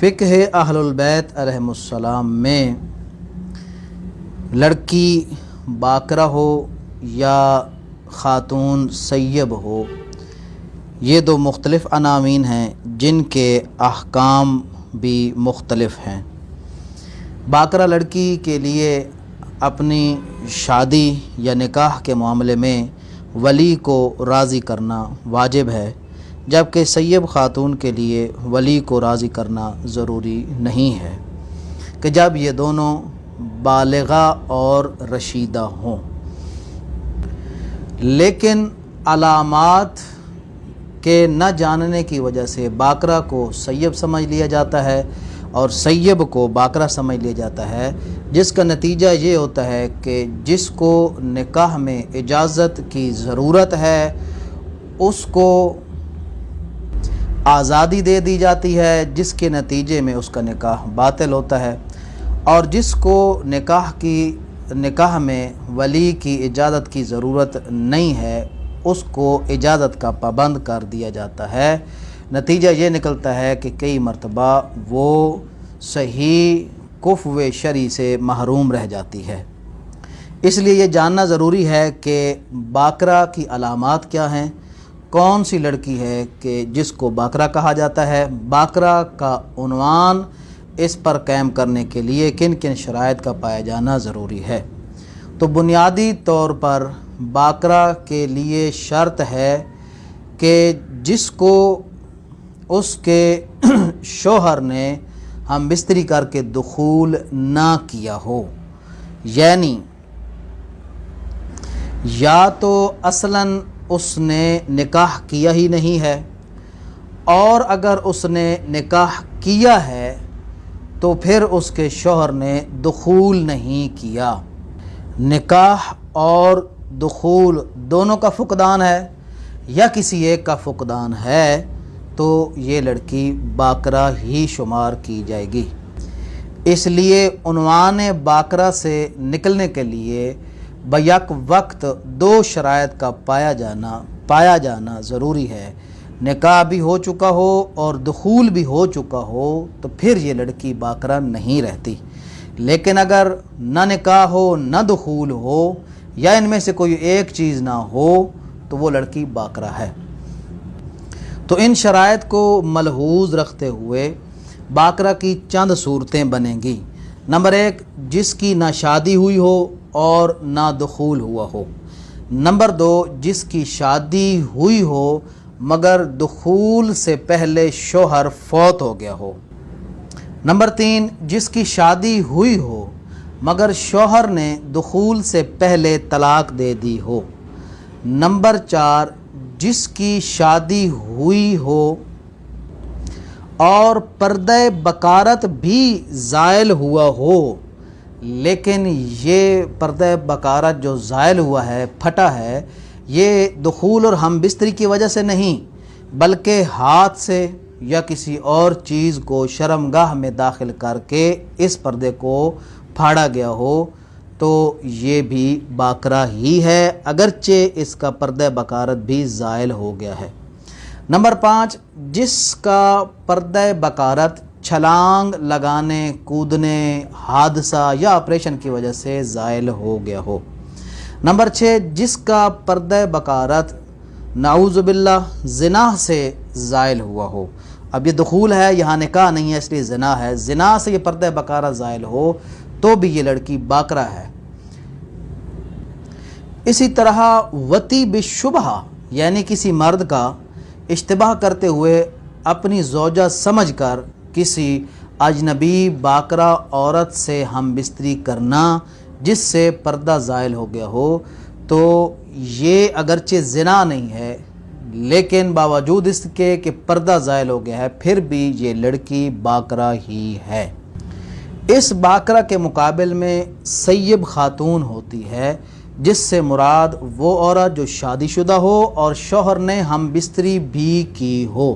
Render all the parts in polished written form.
فقہ اہل البیت علیہم السلام میں لڑکی باکرہ ہو یا خاتون سیب ہو، یہ دو مختلف عناوین ہیں جن کے احکام بھی مختلف ہیں۔ باکرہ لڑکی کے لیے اپنی شادی یا نکاح کے معاملے میں ولی کو راضی کرنا واجب ہے، جبکہ سیب خاتون کے لیے ولی کو راضی کرنا ضروری نہیں ہے کہ جب یہ دونوں بالغہ اور رشیدہ ہوں۔ لیکن علامات کے نہ جاننے کی وجہ سے باکرہ کو سیب سمجھ لیا جاتا ہے اور سیب کو باکرہ سمجھ لیا جاتا ہے، جس کا نتیجہ یہ ہوتا ہے کہ جس کو نکاح میں اجازت کی ضرورت ہے اس کو آزادی دے دی جاتی ہے، جس کے نتیجے میں اس کا نکاح باطل ہوتا ہے، اور جس کو نکاح میں ولی کی اجازت کی ضرورت نہیں ہے اس کو اجازت کا پابند کر دیا جاتا ہے۔ نتیجہ یہ نکلتا ہے کہ کئی مرتبہ وہ صحیح کفو شرعی سے محروم رہ جاتی ہے۔ اس لیے یہ جاننا ضروری ہے کہ باکرہ کی علامات کیا ہیں، کون سی لڑکی ہے کہ جس کو باکرہ کہا جاتا ہے، باکرہ کا عنوان اس پر قائم کرنے کے لیے کن کن شرائط کا پایا جانا ضروری ہے۔ تو بنیادی طور پر باکرہ کے لیے شرط ہے کہ جس کو اس کے شوہر نے ہم بستری کر کے دخول نہ کیا ہو، یعنی یا تو اصلاً اس نے نکاح کیا ہی نہیں ہے، اور اگر اس نے نکاح کیا ہے تو پھر اس کے شوہر نے دخول نہیں کیا۔ نکاح اور دخول دونوں کا فقدان ہے یا کسی ایک کا فقدان ہے تو یہ لڑکی باکرہ ہی شمار کی جائے گی۔ اس لیے عنوان باکرہ سے نکلنے کے لیے بیک وقت دو شرائط کا پایا جانا ضروری ہے۔ نکاح بھی ہو چکا ہو اور دخول بھی ہو چکا ہو تو پھر یہ لڑکی باکرہ نہیں رہتی، لیکن اگر نہ نکاح ہو نہ دخول ہو یا ان میں سے کوئی ایک چیز نہ ہو تو وہ لڑکی باکرہ ہے۔ تو ان شرائط کو ملحوظ رکھتے ہوئے باکرہ کی چند صورتیں بنیں گی۔ نمبر 1، جس کی نہ شادی ہوئی ہو اور نہ دخول ہوا ہو۔ نمبر 2، جس کی شادی ہوئی ہو مگر دخول سے پہلے شوہر فوت ہو گیا ہو۔ نمبر 3، جس کی شادی ہوئی ہو مگر شوہر نے دخول سے پہلے طلاق دے دی ہو۔ نمبر 4، جس کی شادی ہوئی ہو اور پردہ بکارت بھی زائل ہوا ہو، لیکن یہ پردہ بکارت جو زائل ہوا ہے، پھٹا ہے، یہ دخول اور ہم بستری کی وجہ سے نہیں بلکہ ہاتھ سے یا کسی اور چیز کو شرمگاہ میں داخل کر کے اس پردے کو پھاڑا گیا ہو، تو یہ بھی باکرہ ہی ہے اگرچہ اس کا پردہ بکارت بھی زائل ہو گیا ہے۔ نمبر 5، جس کا پردہ بکارت چھلانگ لگانے، کودنے، حادثہ یا آپریشن کی وجہ سے زائل ہو گیا ہو۔ نمبر 6، جس کا پردہ بکارت نعوذ باللہ زنا سے زائل ہوا ہو۔ اب یہ دخول ہے، یہاں نکاح نہیں ہے، اس لیے زنا ہے، زنا سے یہ پردہ بکارت زائل ہو تو بھی یہ لڑکی باکرہ ہے۔ اسی طرح وتی بالشبہ، یعنی کسی مرد کا اشتباہ کرتے ہوئے اپنی زوجہ سمجھ کر کسی اجنبی باکرہ عورت سے ہم بستری کرنا جس سے پردہ زائل ہو گیا ہو، تو یہ اگرچہ زنا نہیں ہے لیکن باوجود اس کے کہ پردہ زائل ہو گیا ہے پھر بھی یہ لڑکی باکرہ ہی ہے۔ اس باکرہ کے مقابل میں سیب خاتون ہوتی ہے، جس سے مراد وہ عورت جو شادی شدہ ہو اور شوہر نے ہم بستری بھی کی ہو۔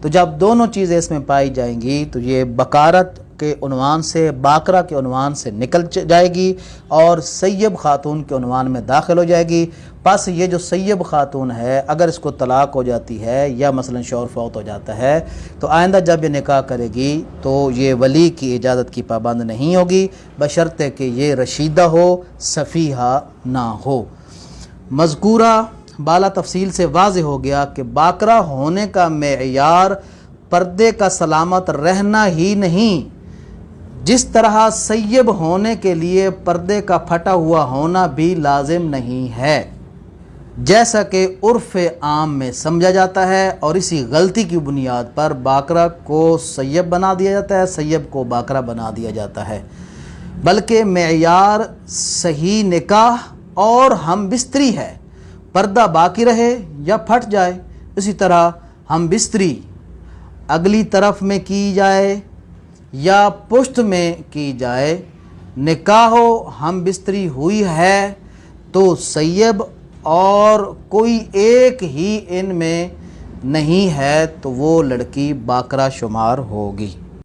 تو جب دونوں چیزیں اس میں پائی جائیں گی تو یہ بکارت کے عنوان سے، باقرہ کے عنوان سے نکل جائے گی اور سیب خاتون کے عنوان میں داخل ہو جائے گی۔ پس یہ جو سیب خاتون ہے اگر اس کو طلاق ہو جاتی ہے یا مثلا شوہر فوت ہو جاتا ہے تو آئندہ جب یہ نکاح کرے گی تو یہ ولی کی اجازت کی پابند نہیں ہوگی، بشرطے کہ یہ رشیدہ ہو، صفیحہ نہ ہو۔ مذکورہ بالا تفصیل سے واضح ہو گیا کہ باقرہ ہونے کا معیار پردے کا سلامت رہنا ہی نہیں، جس طرح سیب ہونے کے لیے پردے کا پھٹا ہوا ہونا بھی لازم نہیں ہے، جیسا کہ عرف عام میں سمجھا جاتا ہے، اور اسی غلطی کی بنیاد پر باقرہ کو سیب بنا دیا جاتا ہے، سیب کو باقرہ بنا دیا جاتا ہے۔ بلکہ معیار صحیح نکاح اور ہم بستری ہے، پردہ باقی رہے یا پھٹ جائے۔ اسی طرح ہم بستری اگلی طرف میں کی جائے یا پشت میں کی جائے، نکاح ہم بستری ہوئی ہے تو سیب اور کوئی ایک ہی ان میں نہیں ہے تو وہ لڑکی باقرہ شمار ہوگی۔